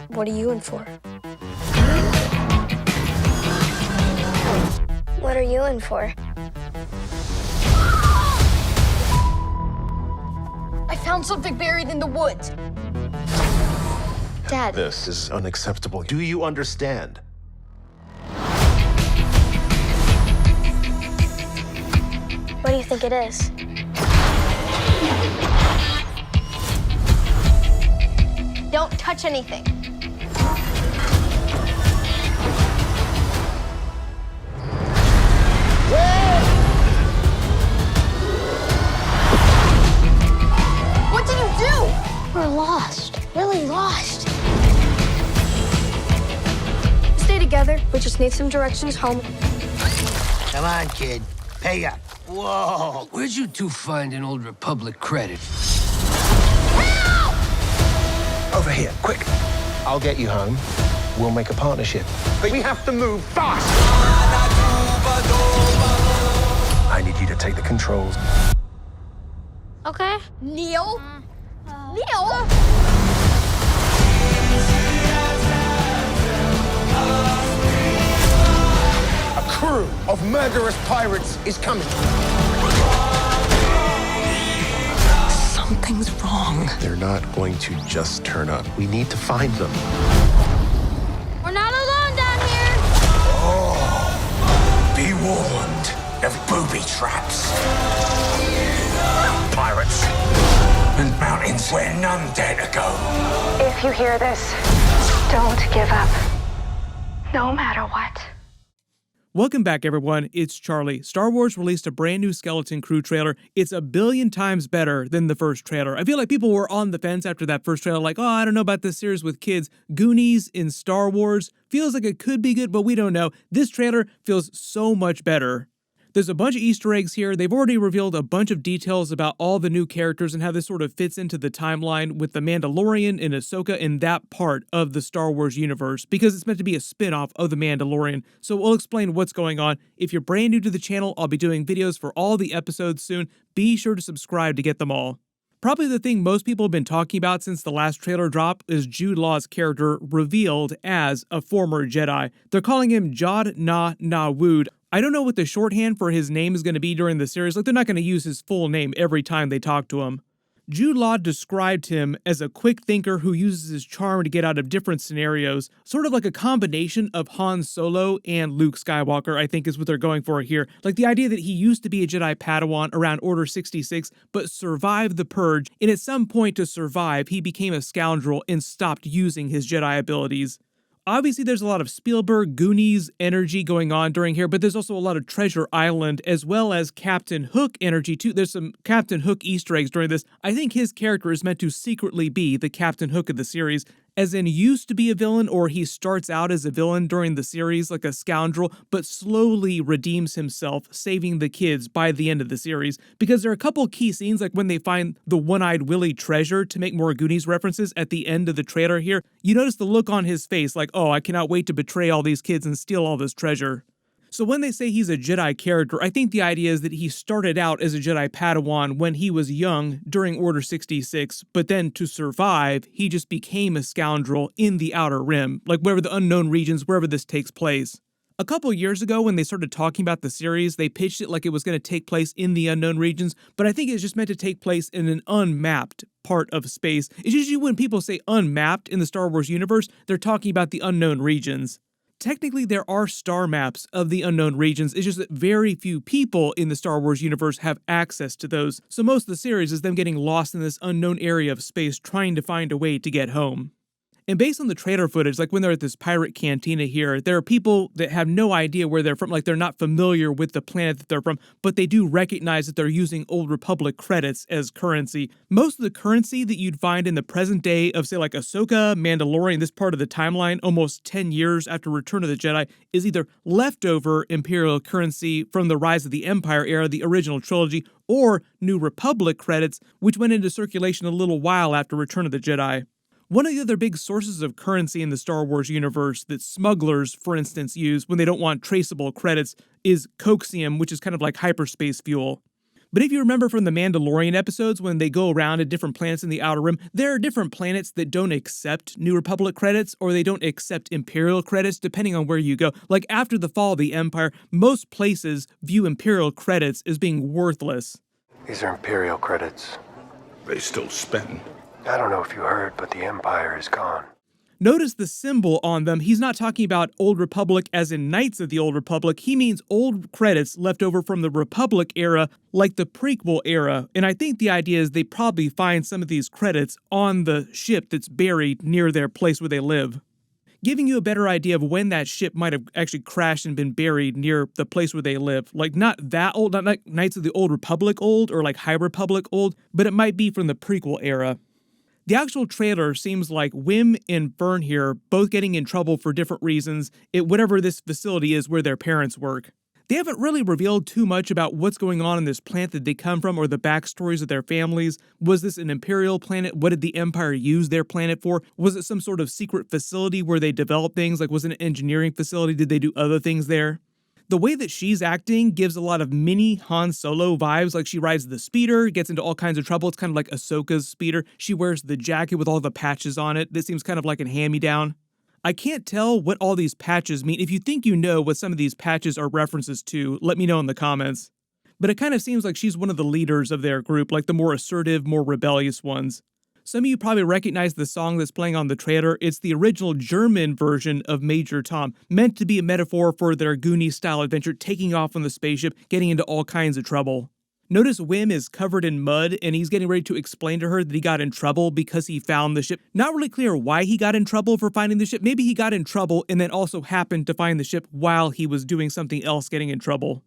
What are you in for? What are you in for? I found something buried in the woods. Dad. This is unacceptable. Do you understand? What do you think it is? Don't touch anything. What did you do? We're lost. Really lost. Stay together. We just need some directions home. Come on, kid. Pay up. Whoa. Where'd you two find an old Republic credit? Over here, quick. I'll get you home. We'll make a partnership. But we have to move fast. I need you to take the controls. Okay. Neil? Neil? A crew of murderous pirates is coming. Something's wrong. They're not going to just turn up. We need to find them. We're not alone down here. Be warned of booby traps. Pirates and mountains where none dare to go. If you hear this, don't give up. No matter what. Welcome back, everyone. It's Charlie. Star Wars released a brand new Skeleton Crew trailer. It's a billion times better than the first trailer. I feel like people were on the fence after that first trailer, like, oh, I don't know about this series with kids. Goonies in Star Wars feels like it could be good, but we don't know. This trailer feels so much better. There's a bunch of Easter eggs here. They've already revealed a bunch of details about all the new characters and how this sort of fits into the timeline with the Mandalorian and Ahsoka in that part of the Star Wars universe, because it's meant to be a spin-off of the Mandalorian. So we'll explain what's going on. If you're brand new to the channel, I'll be doing videos for all the episodes soon. Be sure to subscribe to get them all. Probably the thing most people have been talking about since the last trailer drop is Jude Law's character revealed as a former Jedi. They're calling him Jod Na Na Wood. I don't know what the shorthand for his name is going to be during the series. Like, they're not going to use his full name every time they talk to him. Jude Law described him as a quick thinker who uses his charm to get out of different scenarios, sort of like a combination of Han Solo and Luke Skywalker, I think is what they're going for here. Like the idea that he used to be a Jedi Padawan around Order 66, but survived the Purge, and at some point to survive, he became a scoundrel and stopped using his Jedi abilities. Obviously, there's a lot of Spielberg, Goonies energy going on during here, but there's also a lot of Treasure Island, as well as Captain Hook energy, too. There's some Captain Hook Easter eggs during this. I think his character is meant to secretly be the Captain Hook of the series, as in used to be a villain, or he starts out as a villain during the series, like a scoundrel, but slowly redeems himself, saving the kids by the end of the series. Because there are a couple key scenes, like when they find the One-Eyed Willy treasure, to make more Goonies references at the end of the trailer here. You notice the look on his face, like, oh, I cannot wait to betray all these kids and steal all this treasure. So when they say he's a Jedi character, I think the idea is that he started out as a Jedi Padawan when he was young during Order 66, but then to survive, he just became a scoundrel in the Outer Rim, like wherever the unknown regions, wherever this takes place. A couple years ago, when they started talking about the series, they pitched it like it was going to take place in the unknown regions, but I think it's just meant to take place in an unmapped part of space. It's usually when people say unmapped in the Star Wars universe, they're talking about the unknown regions. Technically, there are star maps of the unknown regions, it's just that very few people in the Star Wars universe have access to those, so most of the series is them getting lost in this unknown area of space trying to find a way to get home. And based on the trailer footage, like when they're at this pirate cantina here, there are people that have no idea where they're from, like they're not familiar with the planet that they're from, but they do recognize that they're using Old Republic credits as currency. Most of the currency that you'd find in the present day of, say, like Ahsoka, Mandalorian, this part of the timeline, almost 10 years after Return of the Jedi, is either leftover Imperial currency from the Rise of the Empire era, the original trilogy, or New Republic credits, which went into circulation a little while after Return of the Jedi. One of the other big sources of currency in the Star Wars universe that smugglers, for instance, use when they don't want traceable credits is coaxium, which is kind of like hyperspace fuel. But if you remember from the Mandalorian episodes, when they go around to different planets in the Outer Rim, there are different planets that don't accept New Republic credits, or they don't accept Imperial credits, depending on where you go. Like after the fall of the Empire, most places view Imperial credits as being worthless. These are Imperial credits. They still spend. I don't know if you heard, but the Empire is gone. Notice the symbol on them. He's not talking about Old Republic as in Knights of the Old Republic. He means old credits left over from the Republic era, like the prequel era. And I think the idea is they probably find some of these credits on the ship that's buried near their place where they live. Giving you a better idea of when that ship might have actually crashed and been buried near the place where they live. Like not that old, not like Knights of the Old Republic old or like High Republic old, but it might be from the prequel era. The actual trailer seems like Wim and Fern here both getting in trouble for different reasons at whatever this facility is where their parents work. They haven't really revealed too much about what's going on in this planet that they come from or the backstories of their families. Was this an Imperial planet? What did the Empire use their planet for? Was it some sort of secret facility where they developed things? Like was it an engineering facility? Did they do other things there? The way that she's acting gives a lot of mini Han Solo vibes, like she rides the speeder, gets into all kinds of trouble. It's kind of like Ahsoka's speeder. She wears the jacket with all the patches on it. This seems kind of like a hand-me-down. I can't tell what all these patches mean. If you think you know what some of these patches are references to, let me know in the comments. But it kind of seems like she's one of the leaders of their group, like the more assertive, more rebellious ones. Some of you probably recognize the song that's playing on the trailer. It's the original German version of Major Tom, meant to be a metaphor for their Goonies-style adventure, taking off on the spaceship, getting into all kinds of trouble. Notice Wim is covered in mud, and he's getting ready to explain to her that he got in trouble because he found the ship. Not really clear why he got in trouble for finding the ship. Maybe he got in trouble and then also happened to find the ship while he was doing something else getting in trouble.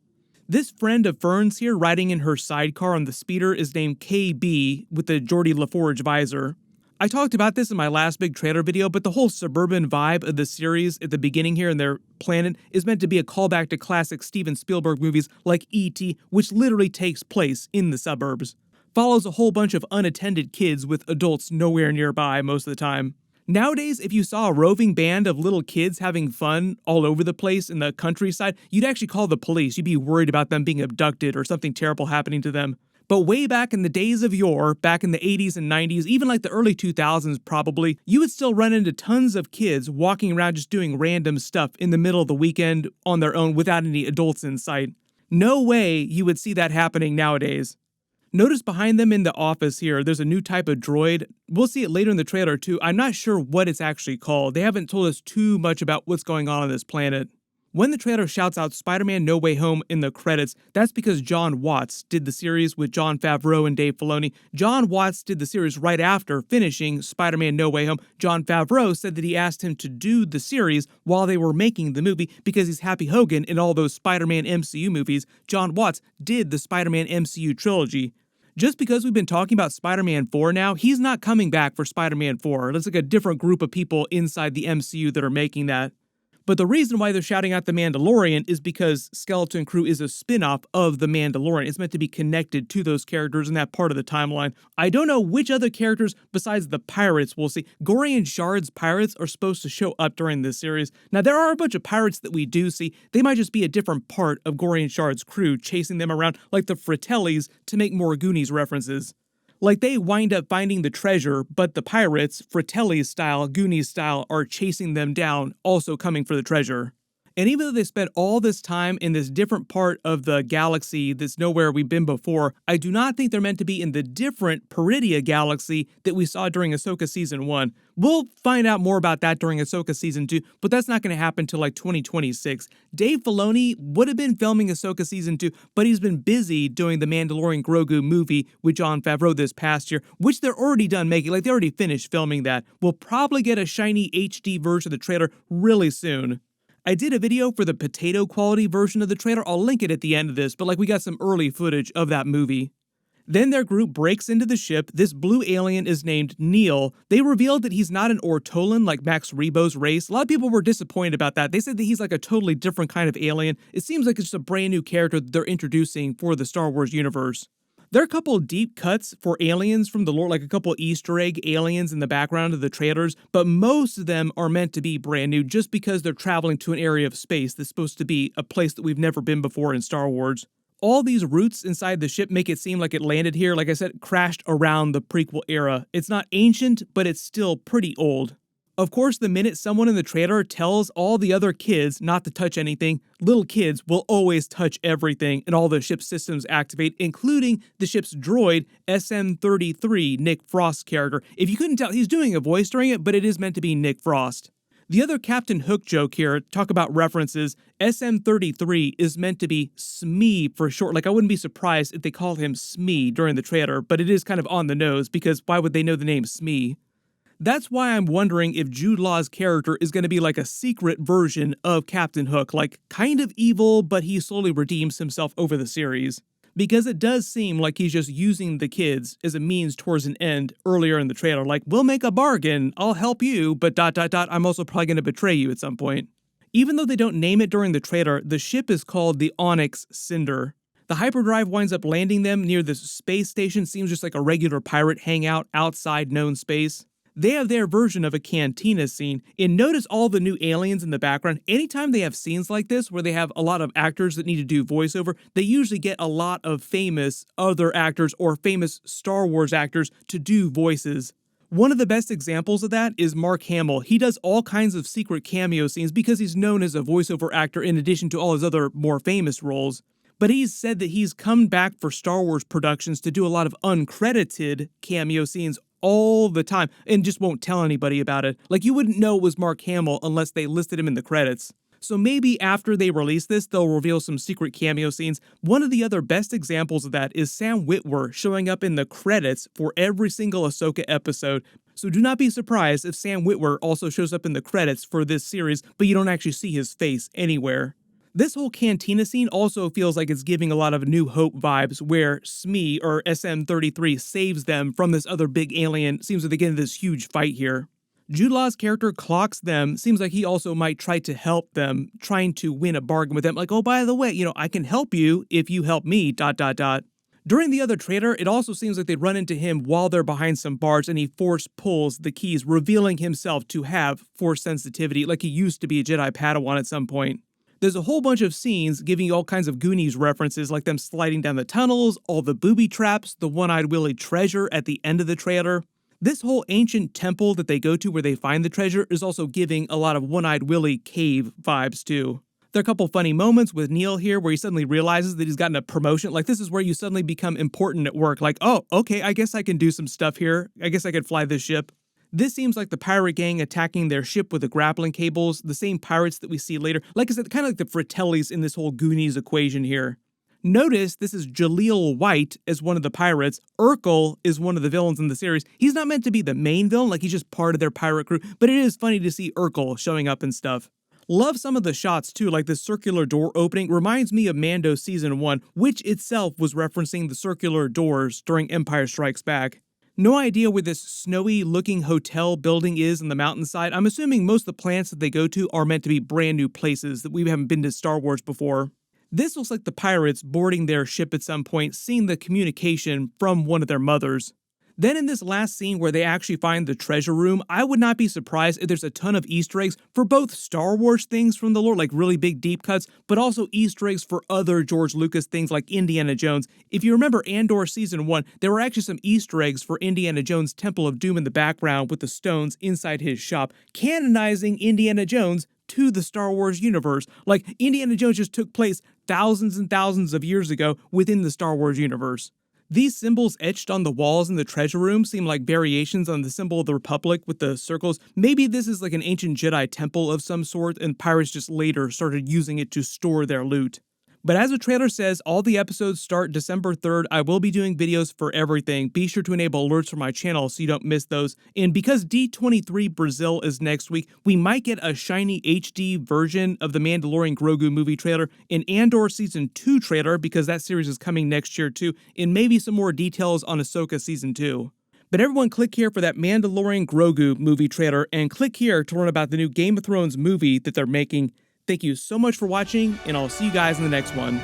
This friend of Fern's here, riding in her sidecar on the speeder, is named KB with the Geordie LaForge visor. I talked about this in my last big trailer video, but the whole suburban vibe of the series at the beginning here in their planet is meant to be a callback to classic Steven Spielberg movies like E.T., which literally takes place in the suburbs. Follows a whole bunch of unattended kids with adults nowhere nearby most of the time. Nowadays, if you saw a roving band of little kids having fun all over the place in the countryside, you'd actually call the police. You'd be worried about them being abducted or something terrible happening to them. But way back in the days of yore, back in the 80s and 90s, even like the early 2000s probably, you would still run into tons of kids walking around just doing random stuff in the middle of the weekend on their own without any adults in sight. No way you would see that happening nowadays. Notice behind them in the office here, there's a new type of droid. We'll see it later in the trailer too. I'm not sure what it's actually called. They haven't told us too much about what's going on this planet. When the trailer shouts out Spider-Man No Way Home in the credits, that's because John Watts did the series with Jon Favreau and Dave Filoni. John Watts did the series right after finishing Spider-Man No Way Home. Jon Favreau said that he asked him to do the series while they were making the movie because he's Happy Hogan in all those Spider-Man MCU movies. John Watts did the Spider-Man MCU trilogy. Just because we've been talking about Spider-Man 4 now, he's not coming back for Spider-Man 4. There's like a different group of people inside the MCU that are making that. But the reason why they're shouting out The Mandalorian is because Skeleton Crew is a spin-off of The Mandalorian. It's meant to be connected to those characters in that part of the timeline. I don't know which other characters besides the pirates we'll see. Gorian Shard's pirates are supposed to show up during this series. Now, there are a bunch of pirates that we do see. They might just be a different part of Gorian Shard's crew, chasing them around like the Fratellis to make more Goonies references. Like they wind up finding the treasure, but the pirates, Fratelli style, Goonies style, are chasing them down, also coming for the treasure. And even though they spent all this time in this different part of the galaxy that's nowhere we've been before, I do not think they're meant to be in the different Peridia galaxy that we saw during Ahsoka Season 1. We'll find out more about that during Ahsoka Season 2, but that's not going to happen till like 2026. Dave Filoni would have been filming Ahsoka Season 2, but he's been busy doing the Mandalorian Grogu movie with Jon Favreau this past year, which they're already done making. Like they already finished filming that. We'll probably get a shiny HD version of the trailer really soon. I did a video for the potato quality version of the trailer. I'll link it at the end of this, but like we got some early footage of that movie. Then their group breaks into the ship. This blue alien is named Neil. They revealed that he's not an Ortolan like Max Rebo's race. A lot of people were disappointed about that. They said that he's like a totally different kind of alien. It seems like it's just a brand new character that they're introducing for the Star Wars universe. There are a couple deep cuts for aliens from the lore, like a couple Easter egg aliens in the background of the trailers, but most of them are meant to be brand new just because they're traveling to an area of space that's supposed to be a place that we've never been before in Star Wars. All these roots inside the ship make it seem like it landed here, like I said, crashed around the prequel era. It's not ancient, but it's still pretty old. Of course, the minute someone in the trailer tells all the other kids not to touch anything, little kids will always touch everything, and all the ship's systems activate, including the ship's droid, SM-33, Nick Frost's character. If you couldn't tell, he's doing a voice during it, but it is meant to be Nick Frost. The other Captain Hook joke here, talk about references, SM-33 is meant to be Smee for short. Like, I wouldn't be surprised if they called him Smee during the trailer, but it is kind of on the nose, because why would they know the name Smee? That's why I'm wondering if Jude Law's character is going to be like a secret version of Captain Hook, like kind of evil, but he slowly redeems himself over the series. Because it does seem like he's just using the kids as a means towards an end earlier in the trailer, like, we'll make a bargain, I'll help you, but ... I'm also probably going to betray you at some point. Even though they don't name it during the trailer, the ship is called the Onyx Cinder. The hyperdrive winds up landing them near this space station, seems just like a regular pirate hangout outside known space. They have their version of a cantina scene, and notice all the new aliens in the background. Anytime they have scenes like this, where they have a lot of actors that need to do voiceover, they usually get a lot of famous other actors or famous Star Wars actors to do voices. One of the best examples of that is Mark Hamill. He does all kinds of secret cameo scenes because he's known as a voiceover actor in addition to all his other more famous roles. But he's said that he's come back for Star Wars productions to do a lot of uncredited cameo scenes all the time, and just won't tell anybody about it. Like, you wouldn't know it was Mark Hamill unless they listed him in the credits. So maybe after they release this, they'll reveal some secret cameo scenes. One of the other best examples of that is Sam Witwer showing up in the credits for every single Ahsoka episode. So do not be surprised if Sam Witwer also shows up in the credits for this series, but you don't actually see his face anywhere. This whole cantina scene also feels like it's giving a lot of New Hope vibes, where Smee, or SM-33, saves them from this other big alien. Seems like they get into this huge fight here. Jude Law's character clocks them. Seems like he also might try to help them, trying to win a bargain with them. Like, oh, by the way, I can help you if you help me, ... During the other trailer, it also seems like they run into him while they're behind some bars, and he force pulls the keys, revealing himself to have force sensitivity, like he used to be a Jedi Padawan at some point. There's a whole bunch of scenes giving you all kinds of Goonies references, like them sliding down the tunnels, all the booby traps, the one-eyed Willy treasure at the end of the trailer. This whole ancient temple that they go to where they find the treasure is also giving a lot of One-Eyed Willy cave vibes too. There are a couple funny moments with Neil here where he suddenly realizes that he's gotten a promotion. Like, this is where you suddenly become important at work. Like, oh, okay, I guess I can do some stuff here. I guess I could fly this ship. This seems like the pirate gang attacking their ship with the grappling cables, the same pirates that we see later. Like I said, kind of like the Fratellis in this whole Goonies equation here. Notice this is Jaleel White as one of the pirates. Urkel is one of the villains in the series. He's not meant to be the main villain, like he's just part of their pirate crew, but it is funny to see Urkel showing up and stuff. Love some of the shots too, like the circular door opening reminds me of Mando Season 1, which itself was referencing the circular doors during Empire Strikes Back. No idea where this snowy-looking hotel building is on the mountainside. I'm assuming most of the planets that they go to are meant to be brand new places that we haven't been to Star Wars before. This looks like the pirates boarding their ship at some point, seeing the communication from one of their mothers. Then in this last scene where they actually find the treasure room, I would not be surprised if there's a ton of Easter eggs for both Star Wars things from the lore, like really big deep cuts, but also Easter eggs for other George Lucas things like Indiana Jones. If you remember Andor Season 1, there were actually some Easter eggs for Indiana Jones' Temple of Doom in the background with the stones inside his shop, canonizing Indiana Jones to the Star Wars universe. Like, Indiana Jones just took place thousands and thousands of years ago within the Star Wars universe. These symbols etched on the walls in the treasure room seem like variations on the symbol of the Republic with the circles. Maybe this is like an ancient Jedi temple of some sort, and pirates just later started using it to store their loot. But as the trailer says, all the episodes start December 3rd. I will be doing videos for everything. Be sure to enable alerts for my channel so you don't miss those. And because D23 Brazil is next week, we might get a shiny HD version of the Mandalorian Grogu movie trailer, an Andor Season 2 trailer, because that series is coming next year too, and maybe some more details on Ahsoka Season 2. But everyone click here for that Mandalorian Grogu movie trailer, and click here to learn about the new Game of Thrones movie that they're making. Thank you so much for watching, and I'll see you guys in the next one.